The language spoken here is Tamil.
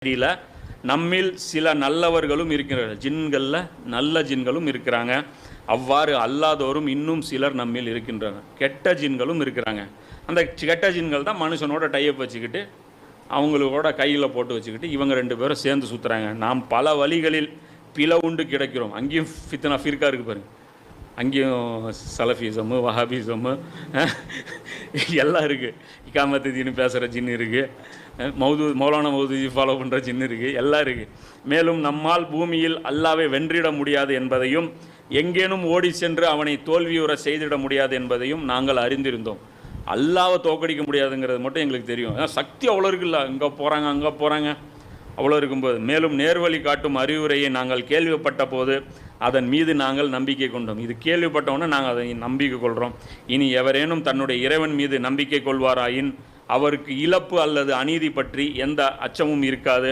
இதில் நம்மில் சில நல்லவர்களும் இருக்கிறார்கள், ஜின்களில் நல்ல ஜின்களும் இருக்கிறாங்க. அவ்வாறு அல்லாதோரும் இன்னும் சிலர் நம்மில் இருக்கின்றனர், கெட்ட ஜின்களும் இருக்கிறாங்க. அந்த கெட்ட ஜின்கள் தான் மனுஷனோட டைப் வச்சுக்கிட்டு அவங்களோட கையில் போட்டு வச்சுக்கிட்டு இவங்க 2 பேரும் சேர்ந்து சுற்றுறாங்க. நாம் பல வழிகளில் பிளவுண்டு கிடக்கிறோம். அங்கேயும் ஃபித்னா ஃபிர்கா இருக்குது பாருங்க, அங்கேயும் சலஃபிசமு வஹாபிசமு எல்லாம் இருக்குது. இகாமத்து தீனு பேசுகிற ஜின்னு இருக்குது, மௌலானா மௌதூதி ஃபாலோ பண்ணுற ஜின்னு இருக்குது, எல்லாம் இருக்குது. மேலும் நம்மால் பூமியில் அல்லாவை வென்றிட முடியாது என்பதையும் எங்கேனும் ஓடி சென்று அவனை தோல்வியுற செய்திட முடியாது என்பதையும் நாங்கள் அறிந்திருந்தோம். அல்லாவை தோக்கடிக்க முடியாதுங்கிறது மட்டும் எங்களுக்கு தெரியும். சக்தி அவ்வளோ இருக்குல்ல, இங்கே போகிறாங்க அங்கே போகிறாங்க அவ்வளோ இருக்கும்போது. மேலும் நேர்வழி காட்டும் அறிவுரையை நாங்கள் கேள்விப்பட்ட போது அதன் மீது நாங்கள் நம்பிக்கை கொண்டோம். இது கேள்விப்பட்டவுடனே நாங்கள் அதை நம்பிக்கை கொள்கிறோம். இனி எவரேனும் தன்னுடைய இறைவன் மீது நம்பிக்கை கொள்வாராயின் அவருக்கு இழப்பு அல்லது அநீதி பற்றி எந்த அச்சமும் இருக்காது.